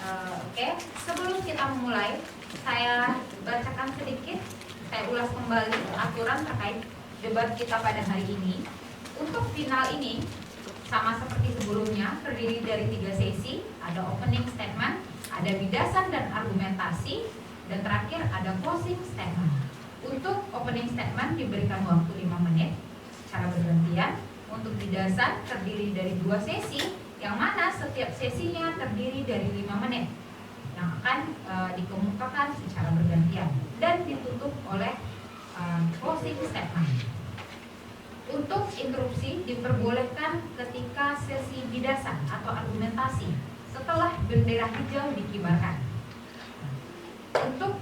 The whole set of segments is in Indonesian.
Oke, sebelum kita memulai, saya bacakan sedikit, saya ulas kembali aturan terkait debat kita pada hari ini. Untuk final ini, sama seperti sebelumnya, terdiri dari 3 sesi, ada opening statement, ada bidasan dan argumentasi, dan terakhir ada closing statement. Untuk opening statement diberikan waktu 5 menit secara bergantian. Untuk bidasan terdiri dari 2 sesi, yang mana setiap sesinya terdiri dari 5 menit yang akan dikemukakan secara bergantian dan ditutup oleh closing statement. Untuk interupsi diperbolehkan ketika sesi bidasan atau argumentasi setelah bendera hijau dikibarkan. Untuk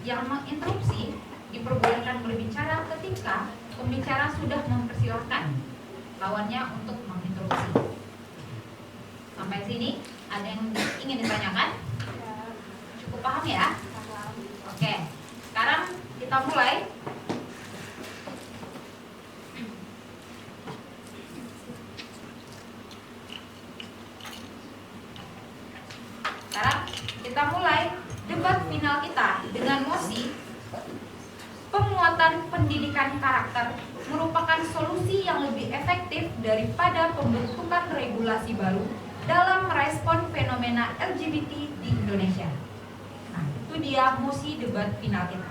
yang menginterupsi diperbolehkan berbicara ketika pembicara sudah mempersilahkan lawannya untuk menginterupsi. Sampai sini ada yang ingin ditanyakan? Cukup paham ya? Oke, sekarang kita mulai. Sekarang kita mulai debat final kita dengan mosi penguatan pendidikan karakter merupakan solusi yang lebih efektif daripada pembentukan regulasi baru dalam merespon fenomena LGBT di Indonesia. Nah, itu dia mosi debat final kita.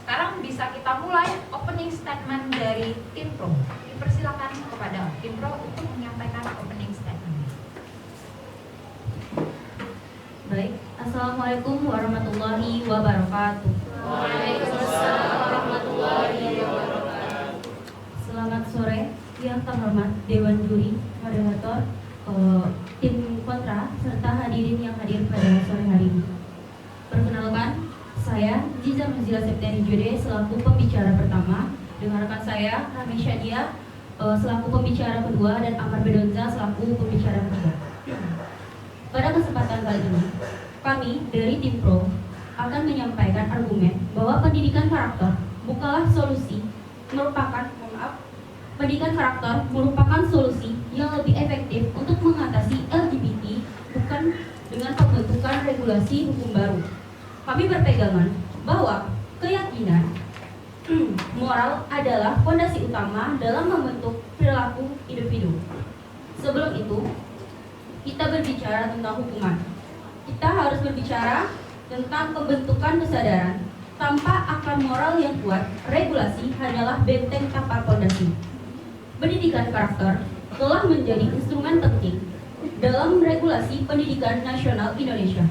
Sekarang bisa kita mulai opening statement dari tim pro. Dipersilakan kepada tim pro untuk menyampaikan opening statement. Baik, Assalamualaikum warahmatullahi wabarakatuh. Waalaikumsalam warahmatullahi wabarakatuh. Selamat sore, yang terhormat Dewan Juri, moderator, tim kontra, serta hadirin yang hadir pada sore hari ini. Perkenalkan, saya Ziza Muzila Septiani Jude selaku pembicara pertama, dengan rekan saya Rami Syadia selaku pembicara kedua, dan Amar Bedonza selaku pembicara ketiga. Pada kesempatan kali ini, kami dari tim pro akan menyampaikan argumen bahwa pendidikan karakter bukanlah solusi pendidikan karakter merupakan solusi yang lebih efektif untuk mengatasi LGBT, bukan dengan pembentukan regulasi hukum baru. Kami berpegangan bahwa keyakinan moral adalah fondasi utama dalam membentuk perilaku individu. Sebelum itu, kita berbicara tentang hukuman. Kita harus berbicara tentang pembentukan kesadaran. Tanpa akar moral yang kuat, regulasi hanyalah benteng tanpa fondasi. Pendidikan karakter telah menjadi instrumen penting dalam regulasi pendidikan nasional Indonesia.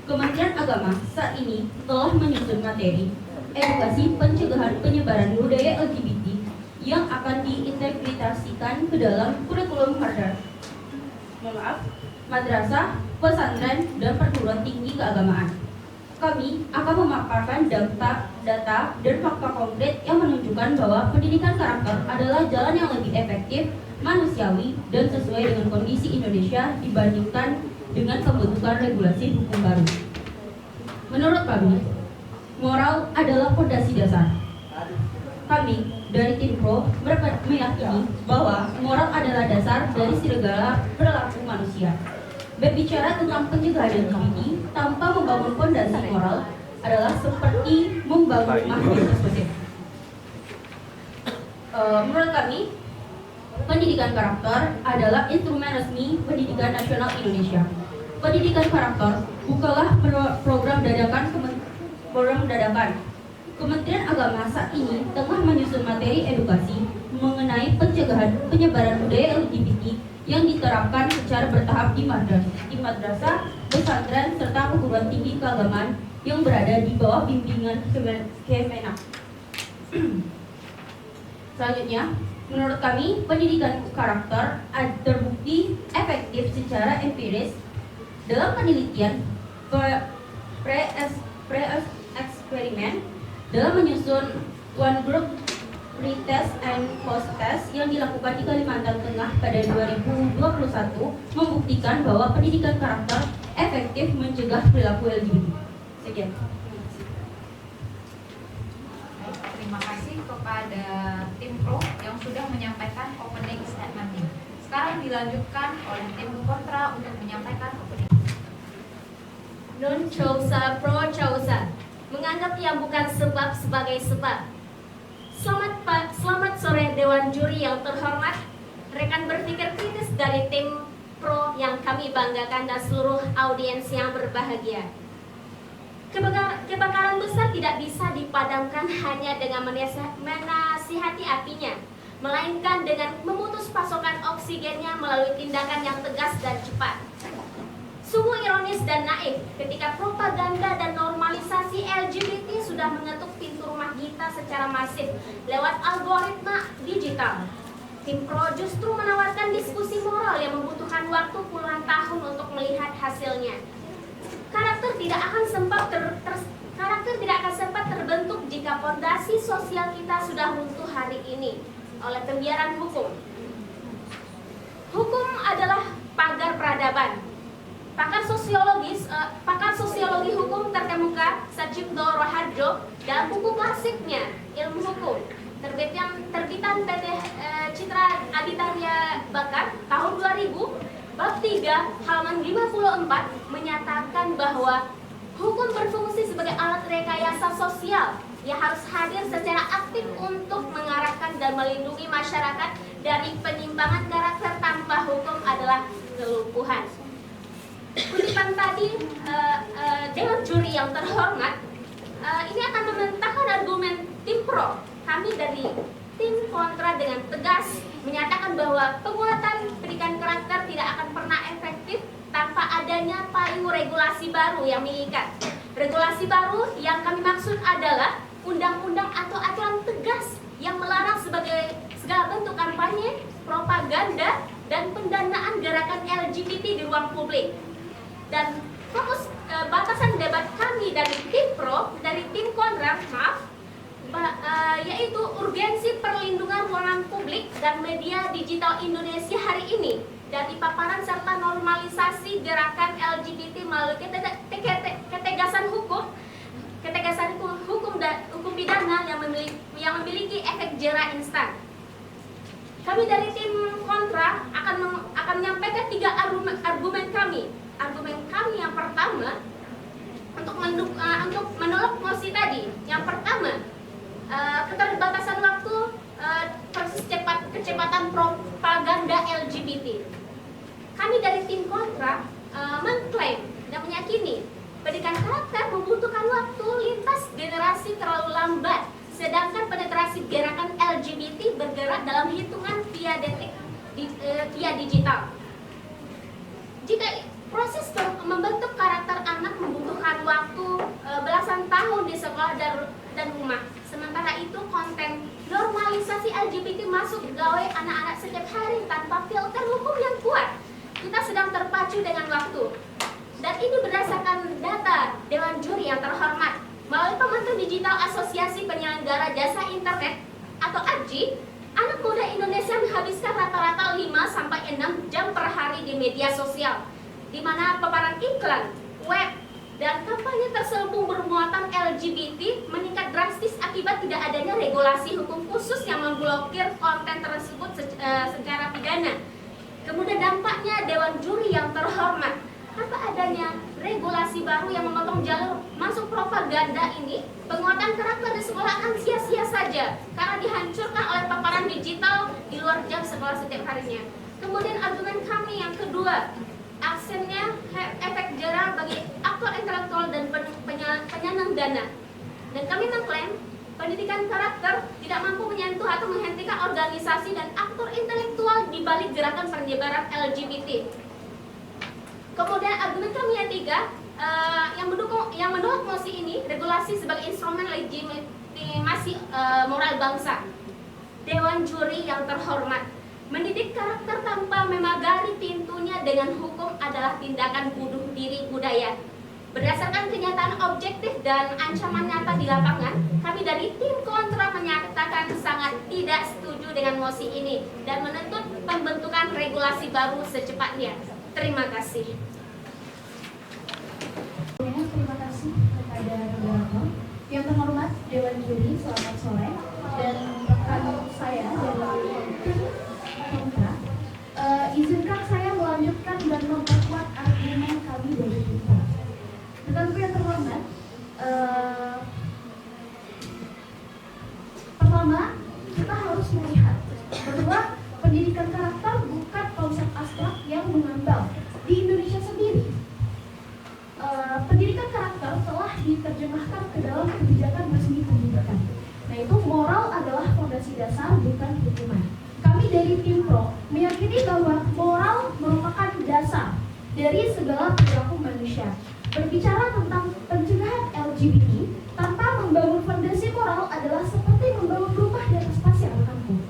Kementerian Agama saat ini telah menyusun materi edukasi pencegahan penyebaran budaya LGBT yang akan diintegrasikan ke dalam kurikulum madrasah, pesantren, dan perguruan tinggi keagamaan. Kami akan memaparkan data dan fakta konkret yang menunjukkan bahwa pendidikan karakter adalah jalan yang lebih efektif, manusiawi, dan sesuai dengan kondisi Indonesia dibandingkan dengan pembentukan regulasi hukum baru. Menurut kami, moral adalah fondasi dasar. Kami dari tim pro meyakini bahwa moral adalah dasar dari segala perilaku manusia. Berbicara tentang pencegahan LGBT tanpa membangun fondasi moral adalah seperti membangun rumah eksplosif. Menurut kami, pendidikan karakter adalah instrumen resmi pendidikan nasional Indonesia. Pendidikan karakter bukanlah program dadakan. Kementerian Agama saat ini tengah menyusun materi edukasi mengenai pencegahan penyebaran budaya LGBT yang diterapkan secara bertahap di madrasah, pesantren, serta perguruan tinggi keagamaan yang berada di bawah bimbingan Kemenak. Selanjutnya, menurut kami, pendidikan karakter terbukti efektif secara empiris dalam penelitian pre-eksperimen dalam menyusun one group pretest and post test yang dilakukan di Kalimantan Tengah pada 2021 membuktikan bahwa pendidikan karakter efektif mencegah perilaku LGBT. Sekian. Terima kasih kepada tim pro yang sudah menyampaikan opening statement ini. Sekarang dilanjutkan oleh tim kontra untuk menyampaikan opini. Non causa pro causa, menganggap yang bukan sebab sebagai sebab. Selamat sore Dewan Juri yang terhormat, rekan berpikir kritis dari tim pro yang kami banggakan dan seluruh audiens yang berbahagia. Kebakaran besar tidak bisa dipadamkan hanya dengan menasihati apinya, melainkan dengan memutus pasokan oksigennya melalui tindakan yang tegas dan cepat. Sungguh ironis dan naif ketika propaganda dan normalisasi LGBT sudah mengetuk pintu rumah kita secara masif lewat algoritma digital. Tim pro justru menawarkan diskusi moral yang membutuhkan waktu puluhan tahun untuk melihat hasilnya. Karakter tidak akan sempat terbentuk jika fondasi sosial kita sudah runtuh hari ini oleh pembiaran hukum. Hukum adalah pagar peradaban. Pakar sosiologi hukum terkemuka Sachipto Rohardjo dalam buku klasiknya Ilmu Hukum terbitan PT Citra Adikarya Bakar tahun 2000 bab 3 halaman 54 menyatakan bahwa hukum berfungsi sebagai alat rekayasa sosial yang harus hadir secara aktif untuk mengarahkan dan melindungi masyarakat dari penyimpangan karakter tanpa hukum adalah kelumpuhan. Kutipan tadi Dewan Juri yang terhormat ini akan membantahkan argumen tim pro. Kami dari tim kontra dengan tegas menyatakan bahwa penguatan pendidikan karakter tidak akan pernah efektif tanpa adanya payung regulasi baru yang mengikat. Regulasi baru yang kami maksud adalah undang-undang atau aturan tegas yang melarang sebagai segala bentuk kampanye, propaganda, dan pendanaan gerakan LGBT di ruang publik. Dan fokus batasan debat kami dari tim pro, dari tim kontra, yaitu urgensi perlindungan ruangan publik dan media digital Indonesia hari ini dari paparan serta normalisasi gerakan LGBT melalui ketegasan hukum dan hukum pidana yang memiliki efek jera instan. Kami dari tim kontra akan menyampaikan 3 argumen kami. Argumen kami yang pertama untuk menolak mosi tadi. Yang pertama, keterbatasan waktu kecepatan propaganda LGBT. Kami dari tim kontra mengklaim dan meyakini pendidikan karakter membutuhkan waktu lintas generasi terlalu lambat, sedangkan penetrasi gerakan LGBT bergerak dalam hitungan via digital. Jika proses membentuk karakter anak membutuhkan waktu belasan tahun di sekolah dan rumah. Sementara itu konten normalisasi LGBT masuk gawe anak-anak setiap hari tanpa filter hukum yang kuat. Kita sedang terpacu dengan waktu. Dan ini berdasarkan data Dewan Juri yang terhormat. Melalui pemantau digital Asosiasi Penyelenggara Jasa Internet atau AJI, anak muda Indonesia menghabiskan rata-rata 5-6 jam per hari di media sosial, di mana paparan iklan, web, dan kampanye terselubung bermuatan LGBT meningkat drastis akibat tidak adanya regulasi hukum khusus yang memblokir konten tersebut secara pidana. Kemudian dampaknya Dewan Juri yang terhormat, tanpa adanya regulasi baru yang memotong jalur masuk propaganda ini, penguatan karakter di sekolah akan sia-sia saja karena dihancurkan oleh paparan digital di luar jam sekolah setiap harinya. Kemudian argumen kami yang kedua, aksennya efek jera bagi aktor intelektual dan penyandang dana. Dan kami mengklaim pendidikan karakter tidak mampu menyentuh atau menghentikan organisasi dan aktor intelektual di balik gerakan penyebaran LGBT. Kemudian argumen kami yang tiga, yang menolak mosi ini, regulasi sebagai instrumen legitimasi moral bangsa. Dewan Juri yang terhormat, mendidik karakter tanpa memagari pintunya dengan hukum adalah tindakan bunuh diri budaya. Berdasarkan kenyataan objektif dan ancaman nyata di lapangan, kami dari tim kontra menyatakan sangat tidak setuju dengan mosi ini dan menuntut pembentukan regulasi baru secepatnya. Terima kasih. Terima kasih kepada moderator. Yang terhormat Dewan Juri, selamat sore. Dan rekan saya dari tim kontra, Pertama, kita harus melihat bahwa pendidikan karakter bukan konsep abstrak yang mengambang di Indonesia sendiri. Pendidikan karakter telah diterjemahkan ke dalam kebijakan resmi pendidikan. Nah, itu moral adalah fondasi dasar, bukan hukuman. Kami dari tim Pro meyakini bahwa moral merupakan dasar dari segala perilaku manusia. Berbicara tentang pencegahan LGBT tanpa membangun fondasi moral adalah seperti membangun rumah di atas pasir, rekanku.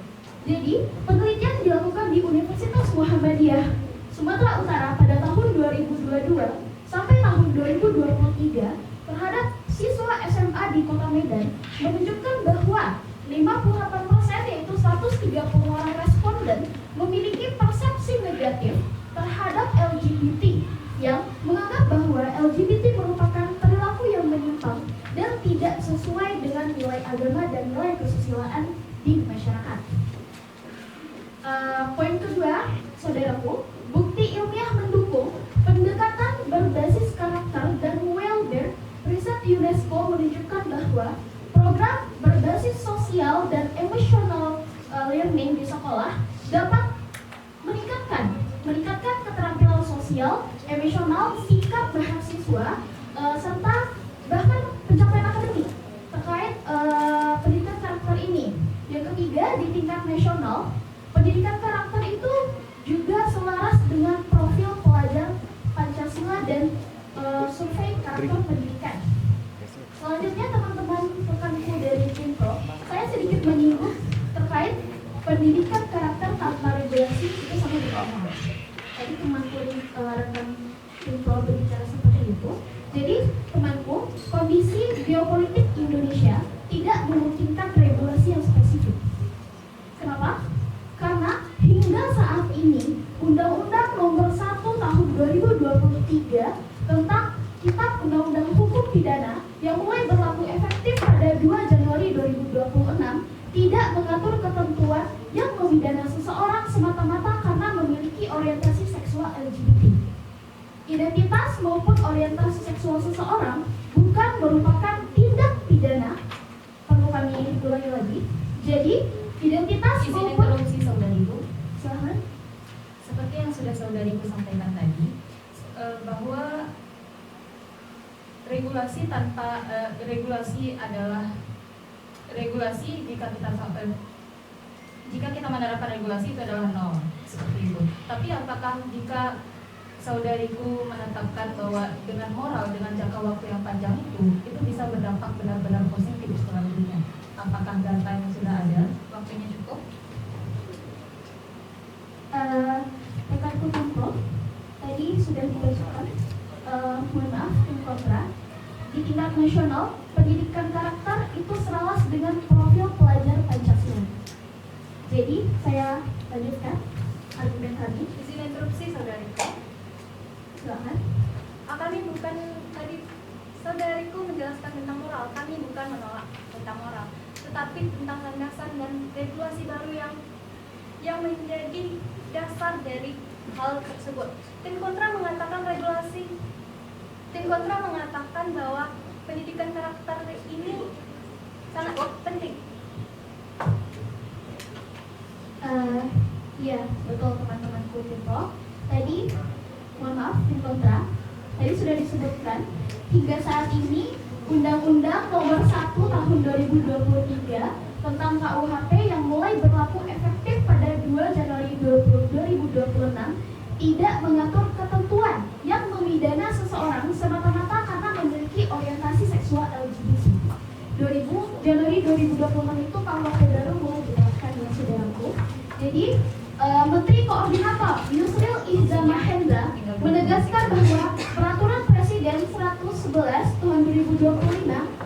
Jadi, penelitian dilakukan di Universitas Muhammadiyah Sumatera Utara pada tahun 2022 sampai tahun 2023 terhadap siswa SMA di Kota Medan menunjukkan bahwa 58% yaitu 130 orang responden memiliki persepsi negatif terhadap LGBT yang menganggap bahwa LGBT merupakan perilaku yang menyimpang dan tidak sesuai dengan nilai agama dan nilai kesusilaan di masyarakat. Poin kedua, saudaraku, bukti ilmiah mendukung pendekatan berbasis karakter dan welfare. Riset UNESCO menunjukkan bahwa program berbasis sosial dan emotional learning di sekolah dapat meningkatkan keterampilan sosial, emosional, sikap mahasiswa, serta bahkan pencapaian akademik terkait pendidikan karakter ini. Yang ketiga, di tingkat nasional, pendidikan karakter itu juga selaras dengan profil pelajar Pancasila dan survei karakter pendidikan. Selanjutnya, teman-teman rekanku dari tim Pro, saya sedikit menyinggung terkait pendidikan karakter tanpa regulasi itu sama dengan moral. Tadi temanku rekan tim Pro berbicara seperti itu. Jadi, temanku, kondisi geopolitik Indonesia tidak memungkinkan regulasi yang spesifik. Kenapa? Karena hingga saat ini Undang-Undang Nomor 1 Tahun 2023 tentang Kitab Undang-Undang Hukum Pidana yang mulai berlaku efektif pada 2 Januari 2026 tidak mengatur ketentuan yang memidana seseorang semata-mata karena memiliki orientasi seksual LGBT. Identitas maupun orientasi seksual seseorang bukan merupakan tindak pidana. Perlu kami ulangi lagi. Jadi, identitas Izin maupun interupsi saudariku. silahkan. Seperti yang sudah saudariku sampaikan tadi, bahwa regulasi tanpa regulasi adalah regulasi jika kita menerapkan regulasi itu adalah nol, seperti itu. Tapi apakah jika saudariku menetapkan bahwa dengan moral, dengan jangka waktu yang panjang itu bisa berdampak benar-benar positif selanjutnya? Apakah data yang sudah ada waktunya cukup? Rekanku tim Pro tadi sudah dibacakan. Mohon maaf, tim kontra. Di tingkat nasional, pendidikan karakter itu selaras dengan profil pelajar Pancasila. Jadi, saya lanjutkan argumen kami. Izin interupsi saudariku. Silakan. Kami bukan tadi saudariku menjelaskan tentang moral, kami bukan menolak tentang moral, tetapi tentang landasan dan regulasi baru yang menjadi dasar dari hal tersebut. Tim kontra mengatakan regulasi. Tim kontra mengatakan bahwa pendidikan karakter ini sangat penting. Iya, betul teman-temanku tim Pro. Tadi, mohon maaf, tim kontra. Tadi sudah disebutkan, hingga saat ini Undang-Undang Nomor 1 Tahun 2023 tentang KUHP yang mulai berlaku efektif pada 2 Januari 2026 tidak mengatur ketentuan yang memidana seseorang semata-mata karena memiliki orientasi seksual LGBT. Januari 2026 itu KUHP baru mulai diterapkan ya saudaraku. Jadi Menteri Koordinator Yusril Iza Mahendra menegaskan bahwa Peraturan Presiden 111 tahun 2025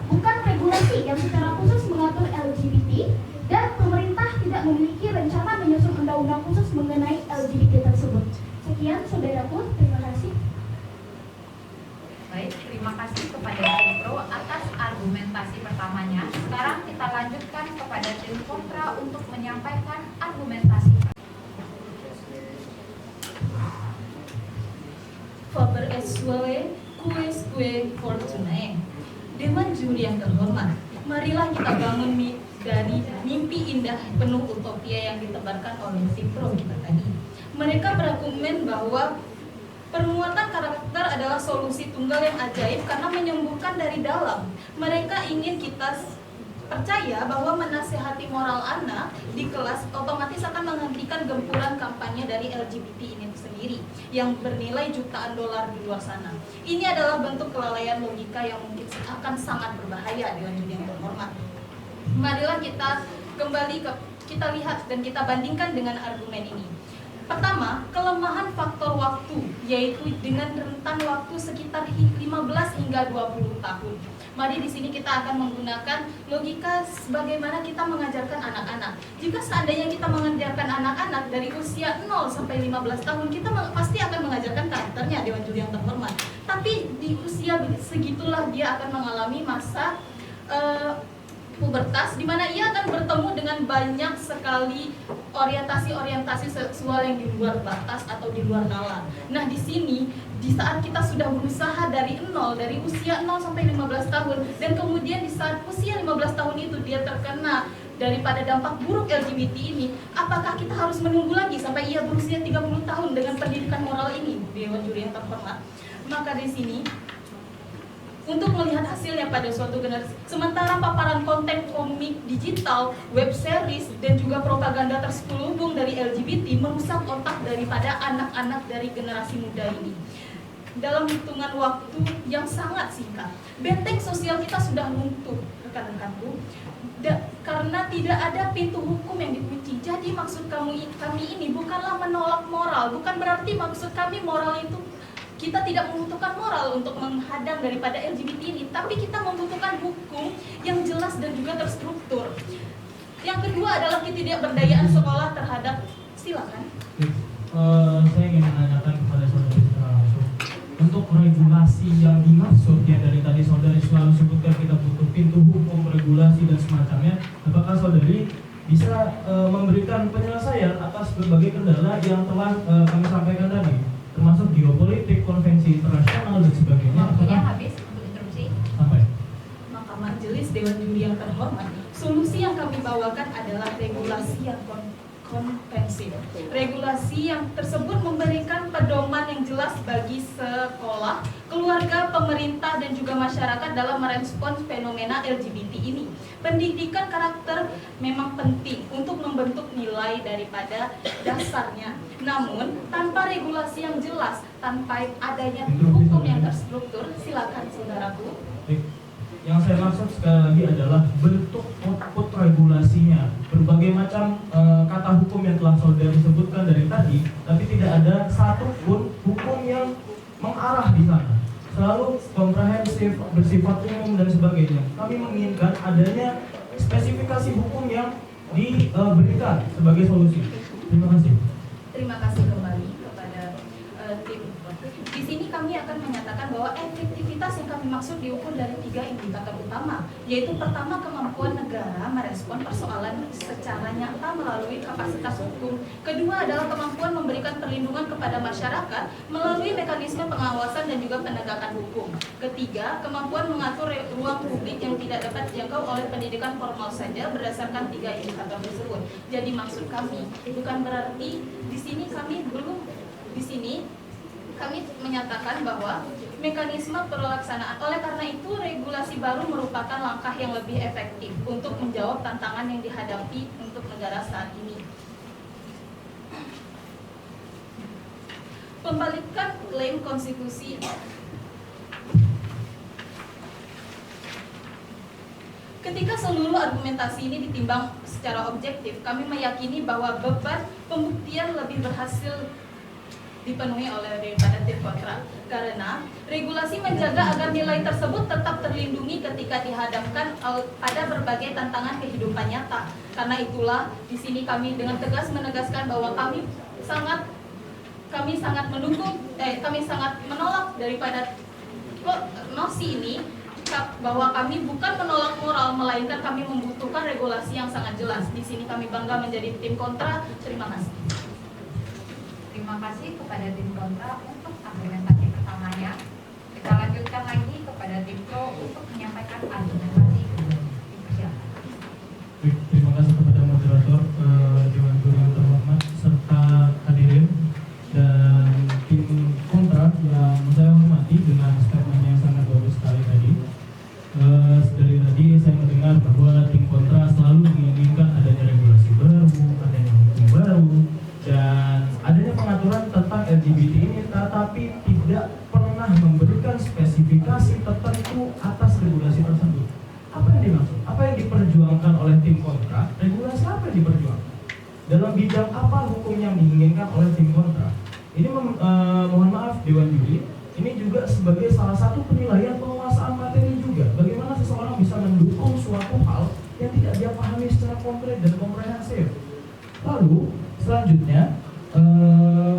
bukan regulasi yang secara khusus mengatur LGBT dan pemerintah tidak memiliki rencana menyusun undang-undang khusus mengenai LGBT tersebut. Sekian saudaraku, terima kasih. Baik, terima kasih kepada tim pro atas argumentasi pertamanya. Sekarang kita lanjutkan kepada tim kontra untuk menyampaikan argumentasi. Faber es suele, cue fortunae. Dengan juri yang terhormat, marilah kita bangun dari mimpi indah penuh utopia yang ditebarkan oleh Sipro kita tadi. Mereka berargumen bahwa permuatan karakter adalah solusi tunggal yang ajaib karena menyembuhkan dari dalam. Mereka ingin kita percaya bahwa menasehati moral anak di kelas otomatis akan menghentikan gempuran kampanye dari LGBT ini sendiri yang bernilai jutaan dolar di luar sana. Ini adalah bentuk kelalaian logika yang mungkin akan sangat berbahaya dengan juri yang terhormat. Marilah kita lihat dan kita bandingkan dengan argumen ini. Pertama, kelemahan faktor waktu, yaitu dengan rentan waktu sekitar 15 hingga 20 tahun. Mari di sini kita akan menggunakan logika bagaimana kita mengajarkan anak-anak. Jika seandainya kita mengajarkan anak-anak dari usia 0 sampai 15 tahun, kita pasti akan mengajarkan karakternya Dewan Juri yang terhormat. Tapi di usia segitulah dia akan mengalami masa pubertas, di mana ia akan bertemu dengan banyak sekali orientasi-orientasi seksual yang di luar batas atau di luar nalar. Nah, di sini di saat kita sudah berusaha dari usia 0 sampai 15 tahun, dan kemudian di saat usia 15 tahun itu dia terkena daripada dampak buruk LGBT ini, apakah kita harus menunggu lagi sampai ia berusia 30 tahun dengan pendidikan moral ini, Dewan Juri yang terhormat? Maka di sini untuk melihat hasilnya pada suatu generasi, sementara paparan konten komik digital, web series, dan juga propaganda terselubung dari LGBT merusak otak daripada anak-anak dari generasi muda ini. Dalam hitungan waktu yang sangat singkat, benteng sosial kita sudah runtuh, rekan-rekanku, karena tidak ada pintu hukum yang dikunci. Jadi maksud kami ini bukanlah menolak moral, bukan berarti maksud kami moral itu kita tidak membutuhkan moral untuk menghadang daripada LGBT ini, tapi kita membutuhkan hukum yang jelas dan juga terstruktur. Yang kedua adalah ketidakberdayaan sekolah terhadap, silakan. Saya ingin menanyakan kepada saudari secara langsung, untuk regulasi yang dimaksud yang dari tadi saudari selalu sebutkan kita butuh pintu hukum, regulasi dan semacamnya, apakah saudari bisa memberikan penyelesaian atas berbagai kendala yang telah kami sampaikan tadi, termasuk geopolitik, konvensi internasional dan sebagainya? Waktunya habis untuk interupsi. Sampai. Maka majelis Dewan Juri yang terhormat, solusi yang kami bawakan adalah regulasi yang komprehensif. Regulasi yang tersebut memberikan pedoman yang jelas bagi sekolah, keluarga, pemerintah, dan juga masyarakat dalam merespons fenomena LGBT ini. Pendidikan karakter memang penting untuk membentuk nilai daripada dasarnya. Namun, tanpa regulasi yang jelas, tanpa adanya hukum yang terstruktur, silakan saudaraku. Yang saya maksud sekali lagi adalah bentuk output regulasinya. Berbagai macam kata hukum yang telah saudari sebutkan dari tadi, tapi tidak ada satupun hukum yang mengarah di sana. Selalu komprehensif, bersifat umum dan sebagainya. Kami menginginkan adanya spesifikasi hukum yang diberikan sebagai solusi. Terima kasih. Terima kasih kembali kepada tim. Di sini kami akan menyatakan bahwa efektivitas yang kami maksud diukur dari 3 indikator utama, yaitu pertama, kemampuan negara merespon persoalan secara nyata melalui kapasitas hukum. Kedua adalah kemampuan memberikan perlindungan kepada masyarakat melalui mekanisme pengawasan dan juga penegakan hukum. Ketiga, kemampuan mengatur ruang publik yang tidak dapat dijangkau oleh pendidikan formal saja berdasarkan 3 indikator tersebut. Jadi maksud kami bukan berarti di sini kami menyatakan bahwa mekanisme pelaksanaan. Oleh karena itu, regulasi baru merupakan langkah yang lebih efektif untuk menjawab tantangan yang dihadapi untuk negara saat ini. Pembalikan klaim konstitusi. Ketika seluruh argumentasi ini ditimbang secara objektif, kami meyakini bahwa beban pembuktian lebih berhasil dipenuhi oleh daripada tim kontra, karena regulasi menjaga agar nilai tersebut tetap terlindungi ketika dihadapkan pada berbagai tantangan kehidupan nyata. Karena itulah di sini kami dengan tegas menegaskan bahwa kami sangat menolak daripada nosi ini, bahwa kami bukan menolak moral, melainkan kami membutuhkan regulasi yang sangat jelas. Di sini kami bangga menjadi tim kontra. Terima kasih. Terima kasih kepada tim kontra untuk argumentasi pertamanya. Kita lanjutkan lagi kepada tim pro untuk menyampaikan argumentasi. Dipersilakan. Baik, terima kasih kepada moderator, Dewan Guru yang terhormat, serta hadirin dan tim kontra yang saya hormati dengan statement yang sangat bagus sekali tadi. Dari tadi saya mendengar bahwa tim kontra selalu menginginkan adanya regulasi baru, adanya hukum baru, dan adanya pengaturan tentang LGBT ini, tetapi tidak pernah memberikan spesifikasi tertentu atas regulasi tersebut. Apa yang dimaksud? Apa yang diperjuangkan oleh tim kontra? Regulasi apa yang diperjuangkan? Dalam bidang apa hukum yang diinginkan oleh tim kontra? Ini mohon maaf Dewan Juri, ini juga sebagai salah satu penilaian penguasaan materi juga. Bagaimana seseorang bisa mendukung suatu hal yang tidak dia pahami secara konkret dan komprehensif. Lalu selanjutnya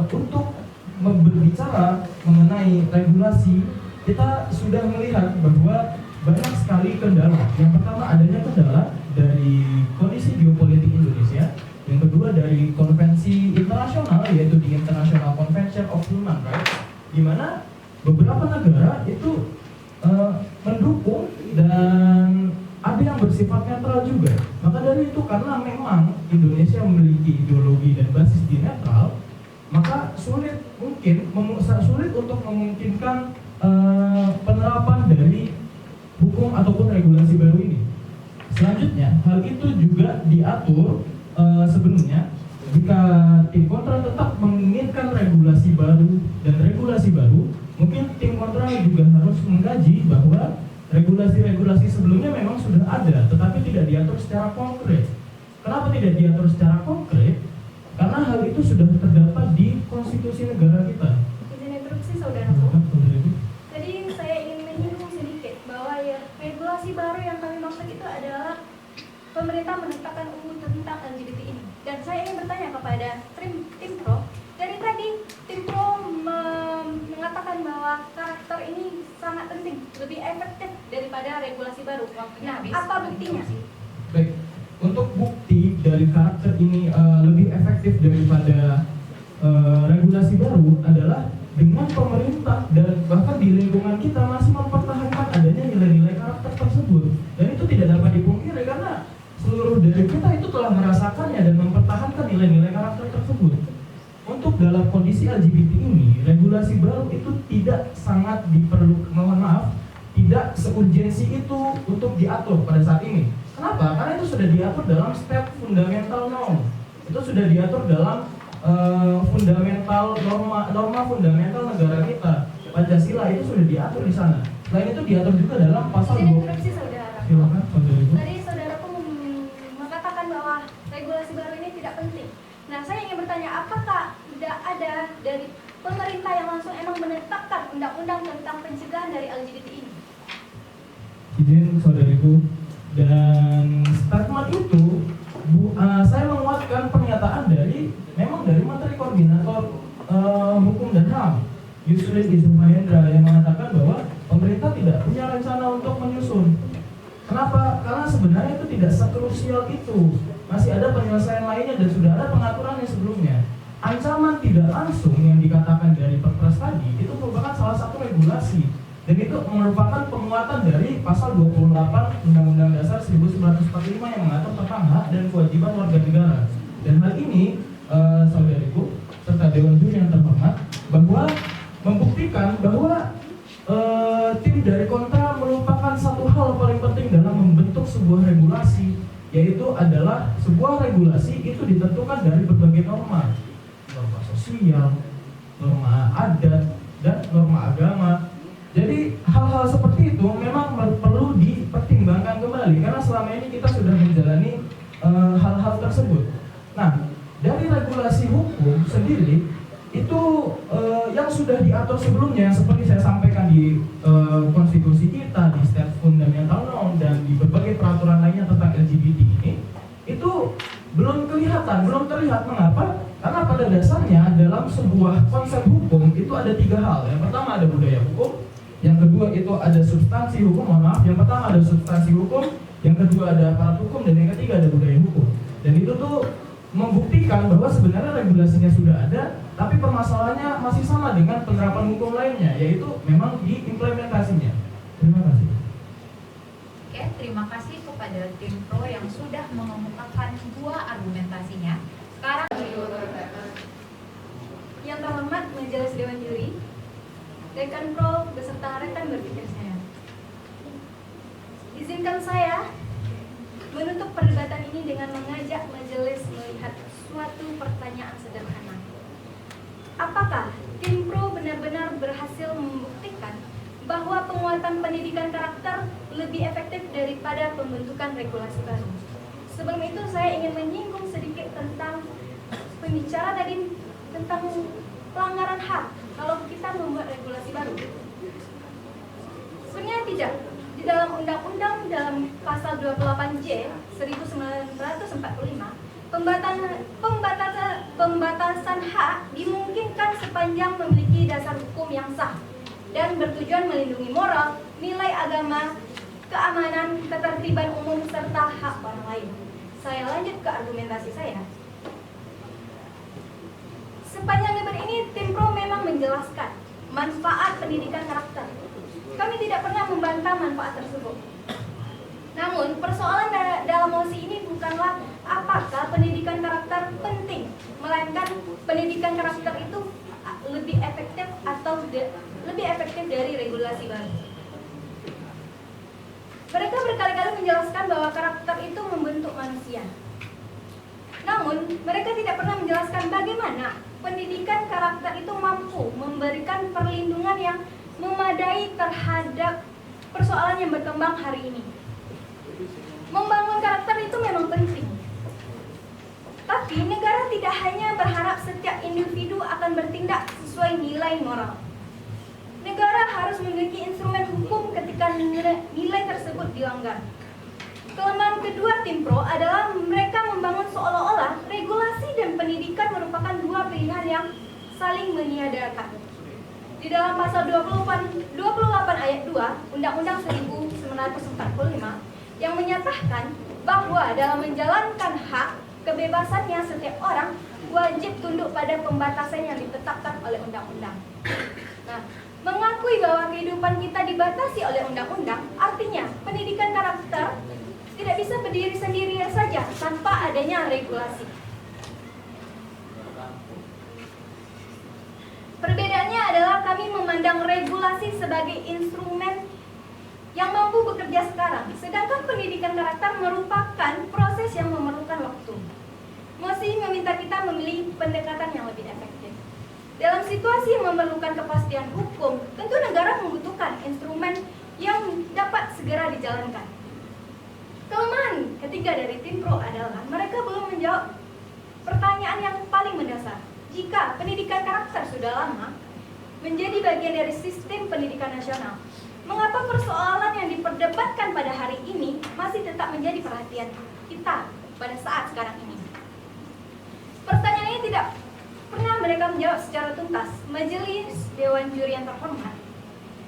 untuk berbicara mengenai regulasi, kita sudah melihat bahwa banyak sekali kendala. Yang pertama adanya kendala dari kondisi geopolitik Indonesia. Yang kedua dari konvensi internasional, yaitu di International Convention of Human Rights, di mana beberapa negara itu mendukung dan ada yang bersifat netral juga. Maka dari itu, karena memang Indonesia memiliki ideologi dan basis di netral, maka sulit untuk memungkinkan penerapan dari hukum ataupun regulasi baru ini. Selanjutnya, hal itu juga diatur sebelumnya jika tim kontra tetap menginginkan regulasi baru dan regulasi baru, mungkin tim kontra juga harus mengkaji bahwa regulasi-regulasi sebelumnya memang sudah ada, tetapi tidak diatur secara konkret. Kenapa tidak diatur secara konkret? Karena hal itu sudah terdapat di konstitusi negara kita. Izin interupsi saudaraku. Tadi saya ingin menyinggung sedikit bahwa ya regulasi baru yang kami maksud itu adalah pemerintah menetapkan UU tentang LGBT ini. Dan saya ingin bertanya kepada tim pro. Dari tadi tim pro mengatakan bahwa karakter ini sangat penting, lebih efektif daripada regulasi baru. Nah, apa buktinya? Baik, untuk bukti dari karakter ini lebih efektif daripada regulasi baru adalah dengan pemerintah dan bahkan di lingkungan kita masih mempertahankan adanya nilai-nilai karakter tersebut. Dan itu tidak dapat dipungkiri karena seluruh dari kita itu telah merasakannya dan mempertahankan nilai-nilai karakter tersebut. Untuk dalam kondisi LGBT ini, regulasi baru itu tidak sangat tidak seurgensi itu untuk diatur pada saat ini. Kenapa? Karena itu sudah diatur dalam step fundamental norm. Itu sudah diatur dalam norma fundamental negara kita. Pancasila itu sudah diatur di sana. Selain itu diatur juga dalam pasal 20. Interupsi saudara. Silakan, saudara. Tadi saudaraku mengatakan bahwa regulasi baru ini tidak penting. Nah, saya ingin bertanya, apakah tidak ada dari pemerintah yang langsung emang menetapkan undang-undang tentang pencegahan dari LGBT ini? Izin saudariku, dan statement itu saya menguatkan pernyataan dari Menteri Koordinator Hukum dan HAM, Yusril Izzah Mahendra, yang mengatakan bahwa pemerintah tidak punya rencana untuk menyusun. Kenapa? Karena sebenarnya itu tidak sekrusial itu. Masih ada penyelesaian lainnya dan sudah ada pengaturannya sebelumnya. Ancaman tidak langsung yang dikatakan dari Perpres tadi itu merupakan salah satu regulasi. Dan itu merupakan penguatan dari pasal 28 Undang-Undang Dasar 1945 yang mengatur tentang hak dan kewajiban warga negara. Dan hal ini, saudariku, serta Dewan Juri yang terhormat, bahwa membuktikan bahwa tim dari kontra merupakan satu hal paling penting dalam membentuk sebuah regulasi, yaitu adalah sebuah regulasi itu ditentukan dari berbagai norma sosial, norma adat, dan norma agama. Jadi hal-hal seperti itu memang perlu dipertimbangkan kembali karena selama ini kita sudah menjalani hal-hal tersebut. Nah, dari regulasi hukum sendiri itu yang sudah diatur sebelumnya, yang seperti saya sampaikan di konstitusi kita, di State Fundamental Norm, dan di berbagai peraturan lainnya tentang LGBT ini, itu belum terlihat. Mengapa? Karena pada dasarnya dalam sebuah konsep hukum itu ada tiga hal. Yang pertama ada budaya hukum, yang kedua itu ada substansi hukum, yang pertama ada substansi hukum, yang kedua ada aparat hukum, dan yang ketiga ada budaya hukum. Dan itu tuh membuktikan bahwa sebenarnya regulasinya sudah ada, Tapi permasalahannya masih sama dengan penerapan hukum lainnya, yaitu memang di implementasinya. Terima kasih. Oke, terima kasih kepada tim pro yang sudah mengemukakan dua argumentasinya. Sekarang Yang terhormat Majelis Dewan Juri, rekan pro beserta rekan berpikir saya. Izinkan saya menutup perdebatan ini dengan mengajak majelis melihat suatu pertanyaan sederhana. Apakah tim pro benar-benar berhasil membuktikan bahwa penguatan pendidikan karakter lebih efektif daripada pembentukan regulasi baru? Sebelum itu saya ingin menyinggung sedikit tentang pembicara tadi tentang pelanggaran HAM kalau kita membuat regulasi baru. Sebenarnya tidak. Di dalam undang-undang dalam pasal 28J 1945, pembatasan hak dimungkinkan sepanjang memiliki dasar hukum yang sah dan bertujuan melindungi moral, nilai agama, keamanan, ketertiban umum serta hak orang lain. Saya lanjut ke argumentasi saya. Sepanjang lebar ini, tim pro memang menjelaskan manfaat pendidikan karakter. Kami tidak pernah membantah manfaat tersebut. Namun, persoalan dalam mosi ini bukanlah apakah pendidikan karakter penting, melainkan pendidikan karakter itu lebih efektif atau lebih efektif dari regulasi baru. Mereka berkali-kali menjelaskan bahwa karakter itu membentuk manusia. Namun, mereka tidak pernah menjelaskan bagaimana pendidikan karakter itu mampu memberikan perlindungan yang memadai terhadap persoalan yang berkembang hari ini. Membangun karakter itu memang penting. Tapi negara tidak hanya berharap setiap individu akan bertindak sesuai nilai moral. Negara harus memiliki instrumen hukum ketika nilai tersebut dilanggar. Kelemahan kedua tim pro adalah mereka membangun seolah-olah regulasi dan pendidikan merupakan dua pilihan yang saling meniadakan. Di dalam pasal 28 ayat 2 Undang-Undang 1945 yang menyatakan bahwa dalam menjalankan hak kebebasannya setiap orang wajib tunduk pada pembatasan yang ditetapkan oleh undang-undang. Nah, mengakui bahwa kehidupan kita dibatasi oleh undang-undang artinya pendidikan karakter tidak bisa berdiri sendiri saja tanpa adanya regulasi. Perbedaannya adalah kami memandang regulasi sebagai instrumen yang mampu bekerja sekarang, sedangkan pendidikan karakter merupakan proses yang memerlukan waktu. Mosi meminta kita memilih pendekatan yang lebih efektif. Dalam situasi yang memerlukan kepastian hukum, tentu negara membutuhkan instrumen yang dapat segera dijalankan. Kelemahan ketiga dari tim pro adalah mereka belum menjawab pertanyaan yang paling mendasar. Jika pendidikan karakter sudah lama menjadi bagian dari sistem pendidikan nasional, mengapa persoalan yang diperdebatkan pada hari ini masih tetap menjadi perhatian kita pada saat sekarang ini? Pertanyaan ini tidak pernah mereka menjawab secara tuntas. Majelis Dewan Juri yang terhormat,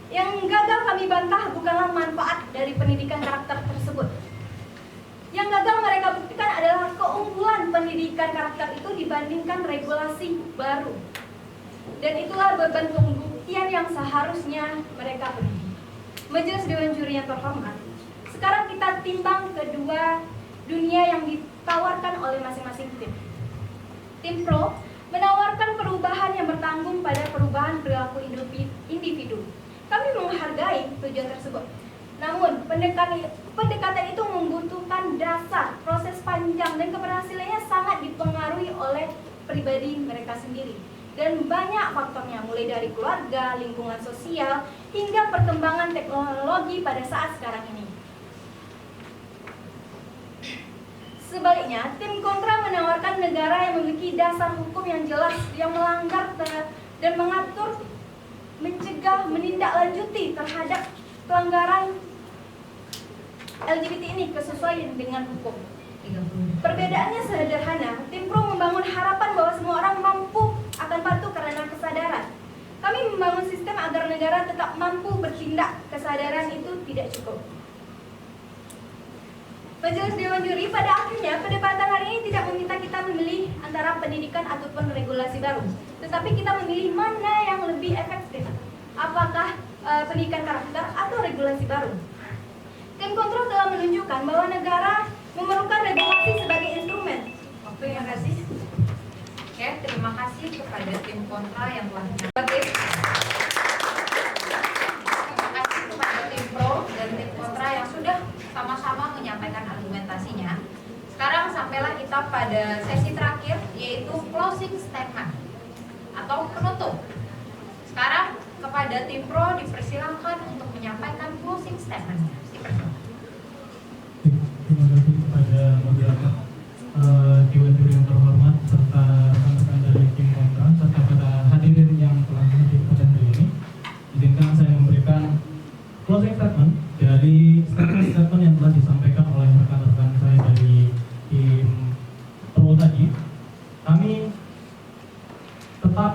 yang gagal kami bantah bukanlah manfaat dari pendidikan karakter tersebut. Yang gagal mereka buktikan adalah keunggulan pendidikan karakter itu dibandingkan regulasi baru. Dan itulah beban pembuktian yang seharusnya mereka penuhi. Majelis Dewan Juri yang terhormat, sekarang kita timbang kedua dunia yang ditawarkan oleh masing-masing tim. Tim pro menawarkan perubahan yang bertanggung pada perubahan perilaku individu. Kami menghargai tujuan tersebut. Namun, pendekatan itu membutuhkan dasar, proses panjang, dan keberhasilannya sangat dipengaruhi oleh pribadi mereka sendiri. Dan banyak faktornya, mulai dari keluarga, lingkungan sosial, hingga perkembangan teknologi pada saat sekarang ini. Sebaliknya, tim kontra menawarkan negara yang memiliki dasar hukum yang jelas, yang melanggar dan mengatur, mencegah, menindaklanjuti terhadap pelanggaran LGBT ini kesesuaian dengan hukum. Perbedaannya sederhana, tim pro membangun harapan bahwa semua orang mampu akan patuh karena kesadaran. Kami membangun sistem agar negara tetap mampu bertindak. Kesadaran itu tidak cukup. Majelis Dewan Juri pada akhirnya perdebatan hari ini tidak meminta kita memilih antara pendidikan ataupun regulasi baru. Tetapi kita memilih mana yang lebih efektif. Apakah pendidikan karakter atau regulasi baru? Tim kontrol telah menunjukkan bahwa negara memerlukan regulasi sebagai instrumen. Terima kasih. Oke, terima kasih kepada tim kontra yang telah menyampaikan. Terima kasih kepada tim pro dan tim kontra yang sudah sama-sama menyampaikan argumentasinya. Sekarang sampailah kita pada sesi terakhir, yaitu closing statement atau penutup. Sekarang kepada tim pro dipersilakan untuk menyampaikan closing statement-nya. Terima kasih kepada moderator, Dewan Juri yang terhormat, serta rekan-rekan dari tim kontra, serta pada hadirin yang telah hadir pada hari ini. Izinkan saya memberikan closing statement dari statement yang telah disampaikan oleh rekan-rekan saya dari tim pro tadi. Kami tetap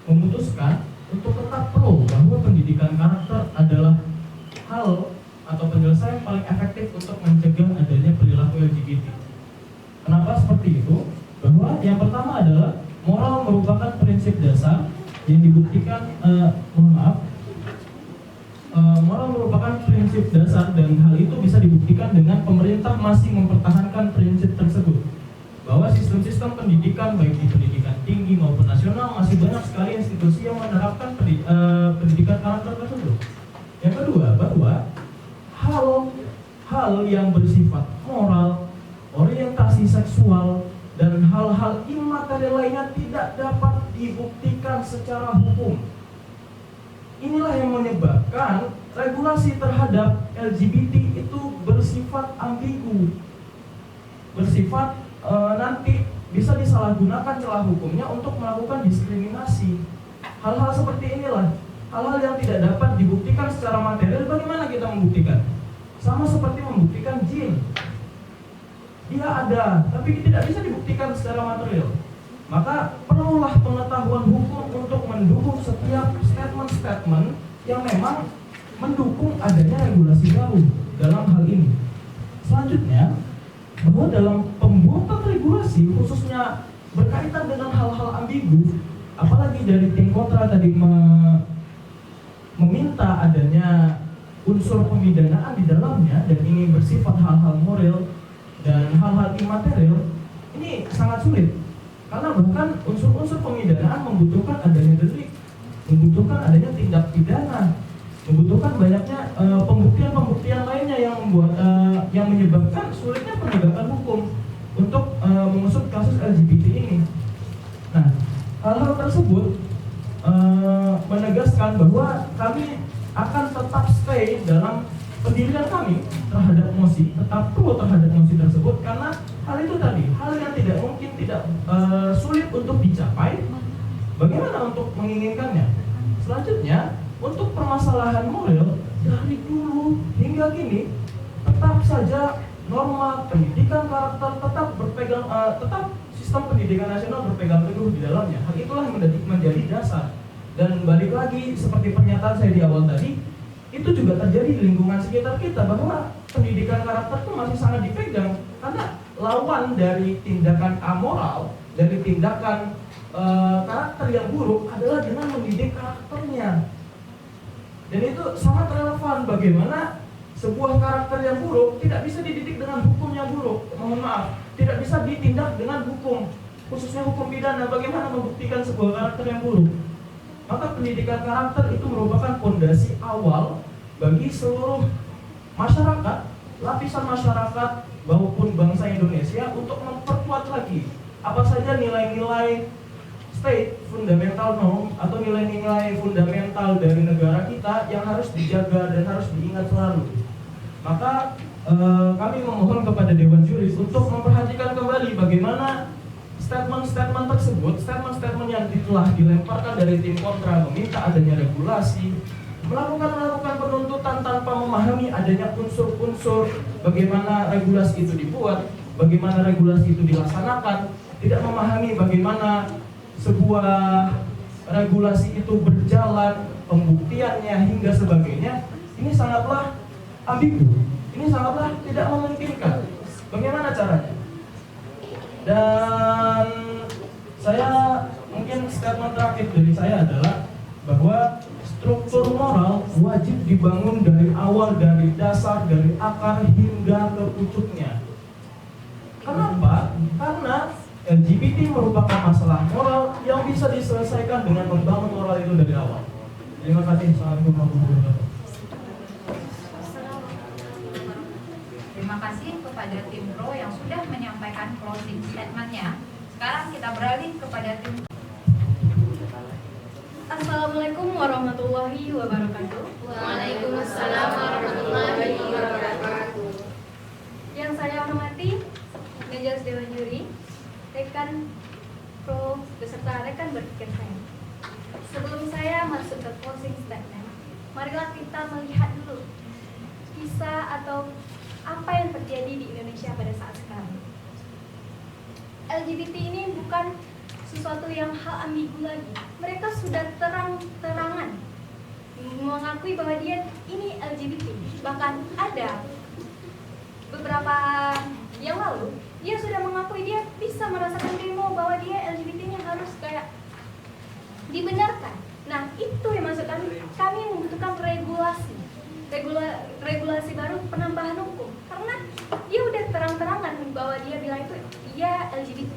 memutuskan untuk tetap pro bahwa pendidikan karakter adalah hal atau penyelesaian paling efektif untuk mencegah adanya perilaku LGBT. Kenapa seperti itu? Bahwa yang pertama adalah moral merupakan prinsip dasar yang dibuktikan, moral merupakan prinsip dasar dan hal itu bisa dibuktikan dengan pemerintah masih mempertahankan prinsip tersebut. Bahwa sistem-sistem pendidikan baik di pendidikan tinggi maupun nasional masih banyak sekali institusi yang menerapkan pendidikan karakter tersebut. Yang kedua, bahwa hal yang bersifat moral, orientasi seksual, dan hal-hal imaterial lainnya tidak dapat dibuktikan secara hukum. Inilah yang menyebabkan regulasi terhadap LGBT itu bersifat ambigu, bersifat nanti bisa disalahgunakan celah hukumnya untuk melakukan diskriminasi. Hal-hal seperti inilah, hal-hal yang tidak dapat dibuktikan secara material. Bagaimana kita membuktikan? Sama seperti membuktikan jin. Dia ada, tapi tidak bisa dibuktikan secara material. Maka perlulah pengetahuan hukum untuk mendukung setiap statement-statement yang memang mendukung adanya regulasi baru dalam hal ini. Selanjutnya, bahwa dalam pembuatan regulasi khususnya berkaitan dengan hal-hal ambigu, apalagi dari tim kontra tadi meminta adanya unsur pemidanaan di dalamnya dan ini bersifat hal-hal moral dan hal-hal imaterial, ini sangat sulit karena bahkan unsur-unsur pemidanaan membutuhkan adanya delik, membutuhkan adanya tindak pidana, membutuhkan banyaknya pembuktian-pembuktian lainnya yang membuat yang menyebabkan sulitnya penegakan hukum untuk mengusut kasus LGBT ini. Nah, hal-hal tersebut menegaskan bahwa kami akan tetap stay dalam pendirian kami terhadap mosi, tetap pro terhadap mosi tersebut karena hal itu tadi, hal yang tidak mungkin, tidak sulit untuk dicapai. Bagaimana untuk menginginkannya? Selanjutnya, untuk permasalahan moral dari dulu hingga kini tetap saja norma pendidikan karakter tetap berpegang, tetap sistem pendidikan nasional berpegang teguh di dalamnya. Hal itulah yang menjadi dasar. Dan balik lagi seperti pernyataan saya di awal tadi, itu juga terjadi di lingkungan sekitar kita bahwa pendidikan karakter itu masih sangat dipegang karena lawan dari tindakan amoral, dari tindakan karakter yang buruk adalah dengan mendidik karakternya. Dan itu sangat relevan bagaimana sebuah karakter yang buruk tidak bisa dididik dengan hukum yang buruk. Mohon maaf, tidak bisa ditindak dengan hukum, khususnya hukum pidana. Bagaimana membuktikan sebuah karakter yang buruk? Maka pendidikan karakter itu merupakan fondasi awal bagi seluruh masyarakat, lapisan masyarakat maupun bangsa Indonesia untuk memperkuat lagi apa saja nilai-nilai state fundamental norm atau nilai-nilai fundamental dari negara kita yang harus dijaga dan harus diingat selalu. Maka kami memohon kepada Dewan Juri untuk memperhatikan kembali bagaimana statement-statement tersebut, statement-statement yang telah dilemparkan dari tim kontra meminta adanya regulasi, melakukan penuntutan tanpa memahami adanya unsur-unsur bagaimana regulasi itu dibuat, bagaimana regulasi itu dilaksanakan, tidak memahami bagaimana sebuah regulasi itu berjalan, pembuktiannya hingga sebagainya. Ini sangatlah ambigu, ini sangatlah tidak memungkinkan. Bagaimana caranya? Dan saya mungkin mungkin statement terakhir dari saya adalah bahwa struktur moral wajib dibangun dari awal, dari dasar, dari akar hingga ke pucuknya. Kenapa? Karena LGBT merupakan masalah moral yang bisa diselesaikan dengan membangun moral itu dari awal. Terima kasih. Assalamualaikum warahmatullahi wabarakatuh. Terima kasih kepada tim Pro yang sudah menyampaikan closing statement-nya. Sekarang kita beralih kepada tim. Assalamualaikum warahmatullahi wabarakatuh. Waalaikumsalam warahmatullahi wabarakatuh. Yang saya hormati Majelis Dewan Juri, rekan Pro beserta rekan berpikir saya. Sebelum saya masuk ke closing statement, marilah kita melihat dulu kisah atau apa yang terjadi di Indonesia pada saat sekarang. LGBT ini bukan sesuatu yang hal ambigu lagi. Mereka sudah terang-terangan mengakui bahwa dia ini LGBT. Bahkan ada beberapa yang lalu dia sudah mengakui dia bisa merasakan demo bahwa dia LGBT-nya harus kayak dibenarkan. Nah, itu yang maksud kami membutuhkan regulasi baru, penambahan hukum, karena dia udah terang-terangan bahwa dia bilang itu dia LGBT.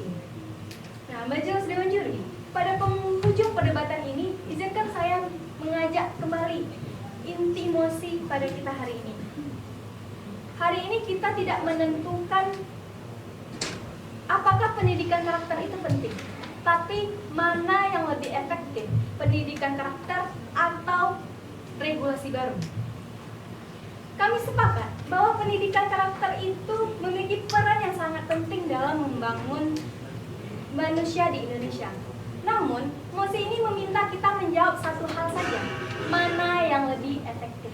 Nah, Majelis Dewan Juri, pada penghujung perdebatan ini, izinkan saya mengajak kembali inti mosi pada kita hari ini. Hari ini kita tidak menentukan apakah pendidikan karakter itu penting, tapi mana yang lebih efektif, pendidikan karakter atau regulasi baru. Kami sepakat bahwa pendidikan karakter itu memiliki peran yang sangat penting dalam membangun manusia di Indonesia. Namun, mosi ini meminta kita menjawab satu hal saja, mana yang lebih efektif.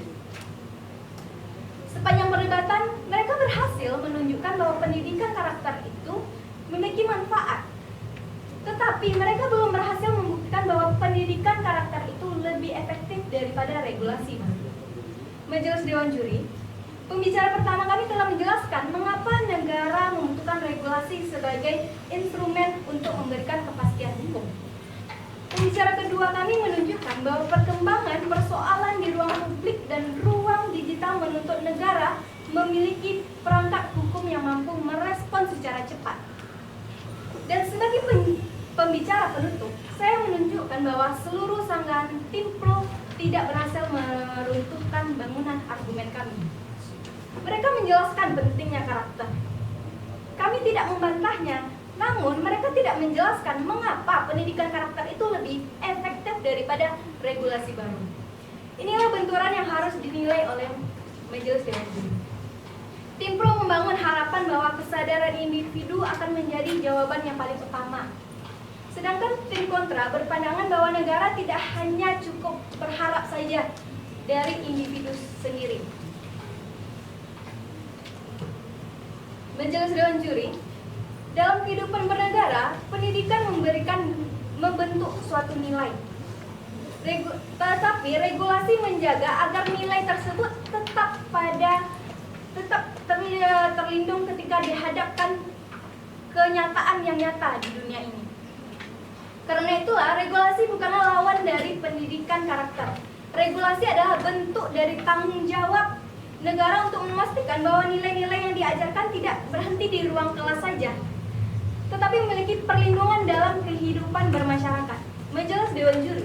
Sepanjang perdebatan, mereka berhasil menunjukkan bahwa pendidikan karakter itu memiliki manfaat. Tetapi mereka belum berhasil membuktikan bahwa pendidikan karakter itu lebih efektif daripada regulasi baru. Majelis Dewan Juri, pembicara pertama kami telah menjelaskan mengapa negara membutuhkan regulasi sebagai instrumen untuk memberikan kepastian hukum. Pembicara kedua kami menunjukkan bahwa perkembangan persoalan di ruang publik dan ruang digital menuntut negara memiliki perangkat hukum yang mampu merespon secara cepat. Dan sebagai pembicara penutup, saya menunjukkan bahwa seluruh sanggahan tim Pro tidak berhasil meruntuhkan bangunan argumen kami. Mereka menjelaskan pentingnya karakter. Kami tidak membantahnya, namun mereka tidak menjelaskan mengapa pendidikan karakter itu lebih efektif daripada regulasi baru. Inilah benturan yang harus dinilai oleh Majelis Dewan Juri. Tim Pro membangun harapan bahwa kesadaran individu akan menjadi jawaban yang paling utama. Sedangkan tim kontra berpandangan bahwa negara tidak hanya cukup berharap saja dari individu sendiri. Majelis Dewan Juri, dalam kehidupan bernegara, pendidikan membentuk suatu nilai. Tetapi regulasi menjaga agar nilai tersebut tetap terlindung ketika dihadapkan kenyataan yang nyata di dunia ini. Karena itulah, regulasi bukanlah lawan dari pendidikan karakter. Regulasi adalah bentuk dari tanggung jawab negara untuk memastikan bahwa nilai-nilai yang diajarkan tidak berhenti di ruang kelas saja, tetapi memiliki perlindungan dalam kehidupan bermasyarakat. Majelis Dewan Juri,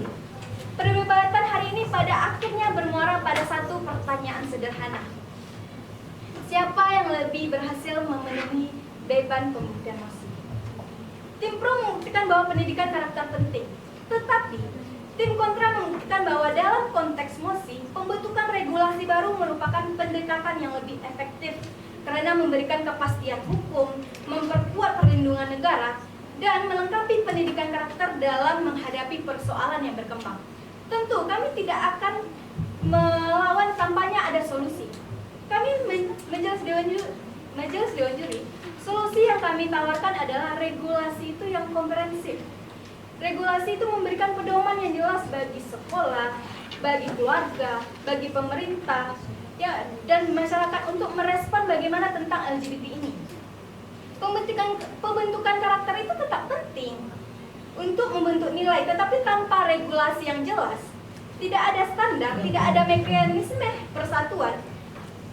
perdebatan hari ini pada akhirnya bermuara pada satu pertanyaan sederhana. Siapa yang lebih berhasil memenuhi beban pembuktian mosi? Tim Pro membuktikan bahwa pendidikan karakter penting, tetapi tim kontra membuktikan bahwa dalam konteks mosi, pembentukan regulasi baru merupakan pendekatan yang lebih efektif karena memberikan kepastian hukum, memperkuat perlindungan negara, dan melengkapi pendidikan karakter dalam menghadapi persoalan yang berkembang. Tentu kami tidak akan melawan kampanye ada solusi. Kami Majelis Dewan Juri, solusi yang kami tawarkan adalah regulasi itu yang komprehensif. Regulasi itu memberikan pedoman yang jelas bagi sekolah, bagi keluarga, bagi pemerintah, ya, dan masyarakat untuk merespon bagaimana tentang LGBT ini. Pembentukan karakter itu tetap penting untuk membentuk nilai, tetapi tanpa regulasi yang jelas, tidak ada standar, tidak ada mekanisme persatuan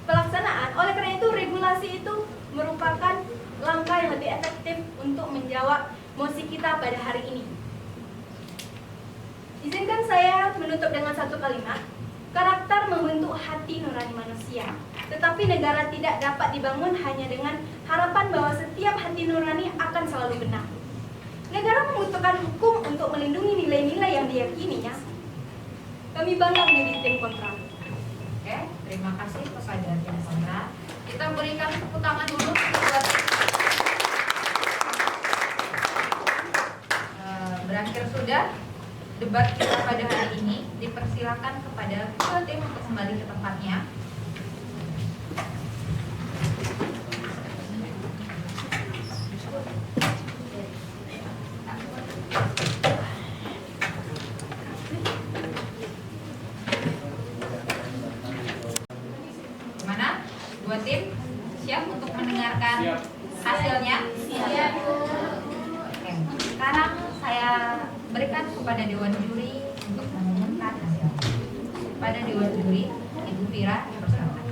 pelaksanaan. Oleh karena itu, regulasi itu merupakan langkah yang lebih efektif untuk menjawab mosi kita pada hari ini. Izinkan saya menutup dengan satu kalimat. Karakter membentuk hati nurani manusia, tetapi negara tidak dapat dibangun hanya dengan harapan bahwa setiap hati nurani akan selalu benar. Negara membutuhkan hukum untuk melindungi nilai-nilai yang diyakininya. Kami bangga menjadi tim kontra. Oke, terima kasih kepada tim kontra. Kita berikan tepuk tangan dulu buat berakhir sudah debat kita pada hari ini. Dipersilakan kepada kedua tim untuk kembali ke tempatnya. Gimana? Dua tim siap untuk mendengarkan hasilnya? Siap. Oke. Sekarang saya berikan kepada Dewan Juri untuk mengumumkan hasil. Pada Dewan Juri, Ibu Vira, persilakan.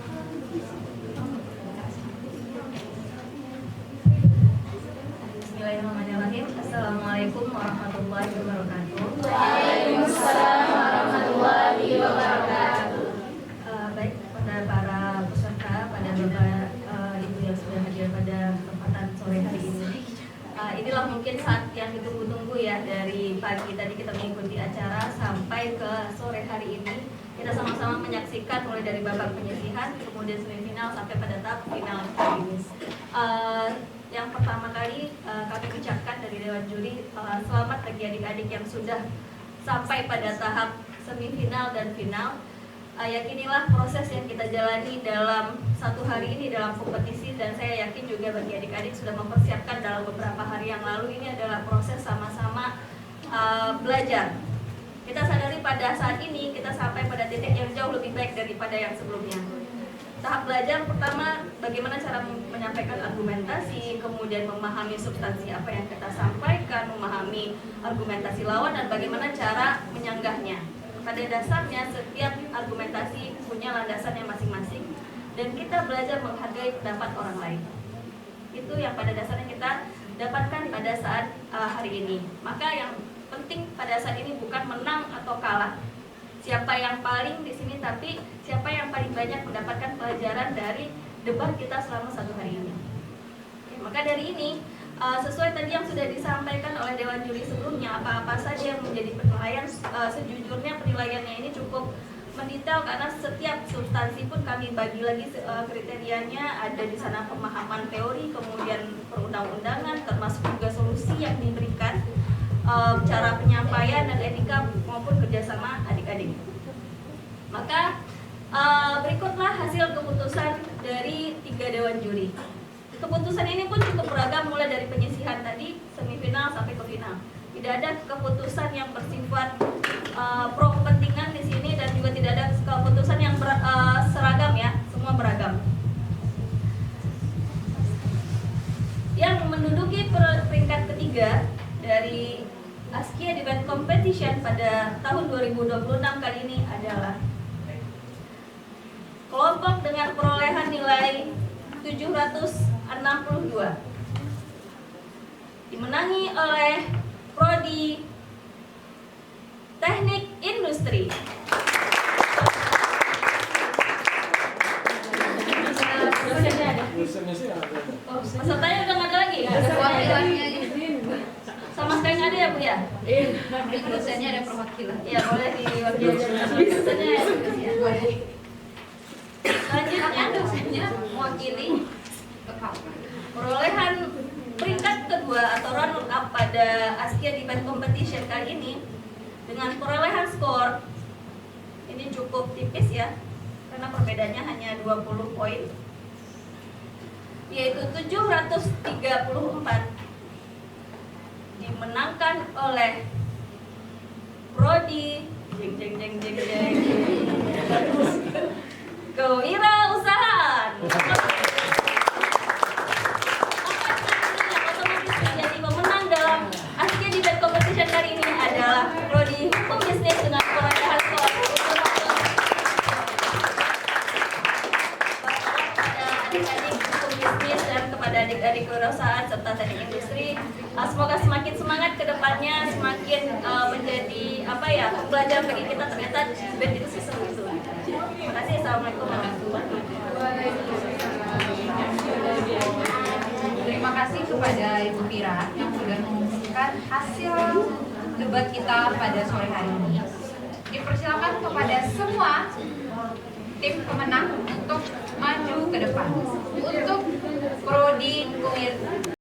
Bismillahirrahmanirrahim. Assalamualaikum warahmatullahi wabarakatuh. Waalaikumsalam warahmatullahi wabarakatuh. Baik, pada para peserta, pada Bapak Ibu yang sudah hadir pada kesempatan sore hari ini. Inilah mungkin saat yang ditunggu-tunggu ya, dari pagi tadi kita mengikuti acara sampai ke sore hari ini. Kita sama-sama menyaksikan mulai dari babak penyisihan, kemudian semifinal sampai pada tahap final finish. Yang pertama kali kami ucapkan dari Dewan Juri selamat bagi adik-adik yang sudah sampai pada tahap semifinal dan final. Yakinilah proses yang kita jalani dalam satu hari ini dalam kompetisi, dan saya yakin juga bagi adik-adik sudah mempersiapkan dalam beberapa hari yang lalu. Ini adalah proses sama-sama belajar. Kita sadari pada saat ini kita sampai pada titik yang jauh lebih baik daripada yang sebelumnya. Tahap belajar pertama, bagaimana cara menyampaikan argumentasi, kemudian memahami substansi apa yang kita sampaikan, memahami argumentasi lawan, dan bagaimana cara menyanggahnya. Pada dasarnya setiap argumentasi punya landasannya masing-masing, dan kita belajar menghargai pendapat orang lain. Itu yang pada dasarnya kita dapatkan pada saat hari ini. Maka yang penting pada saat ini bukan menang atau kalah, siapa yang paling di sini, tapi siapa yang paling banyak mendapatkan pelajaran dari debat kita selama satu hari ini. Oke, maka dari ini sesuai tadi yang sudah disampaikan oleh Dewan Juri sebelumnya, apa-apa saja yang menjadi penilaian, sejujurnya penilaiannya ini cukup mendetail karena setiap substansi pun kami bagi lagi kriterianya. Ada di sana pemahaman teori, kemudian perundang-undangan, termasuk juga solusi yang diberikan, cara penyampaian dan etika maupun kerjasama adik-adik. Maka berikutlah hasil keputusan dari 3 Dewan Juri. Keputusan ini pun cukup beragam, mulai dari penyisihan tadi, semifinal sampai ke final. Tidak ada keputusan yang bersifat pro kepentingan di sini, dan juga tidak ada keputusan yang seragam ya, semua beragam. Yang menduduki peringkat ketiga dari Askia Debate Competition pada tahun 2026 kali ini adalah kelompok dengan perolehan nilai 762, dimenangi oleh Prodi Teknik Industri. Pesertanya udah nggak ada lagi ya? Sama sekali nggak ada ya Bu ya? Di dosennya ada perwakilan. Ya boleh diwakili dosennya ya. Selanjutnya Dosennya mewakili perolehan peringkat kedua atau runner up pada Askia Debate Competition kali ini dengan perolehan skor ini cukup tipis ya, karena perbedaannya hanya 20 poin, yaitu 734, dimenangkan oleh Prodi Kewirausahaan. Otomatis menjadi pemenang dalam Askia Debate Competition Semoga semakin semangat ke depannya, semakin menjadi pembelajaran bagi kita, ternyata band itu seseru itu. Terima kasih. Assalamualaikum warahmatullahi wabarakatuh. Terima kasih kepada Ibu Pira yang sudah mengumumkan hasil debat kita pada sore hari ini. Dipersilakan kepada semua tim pemenang untuk maju ke depan. Untuk Prodi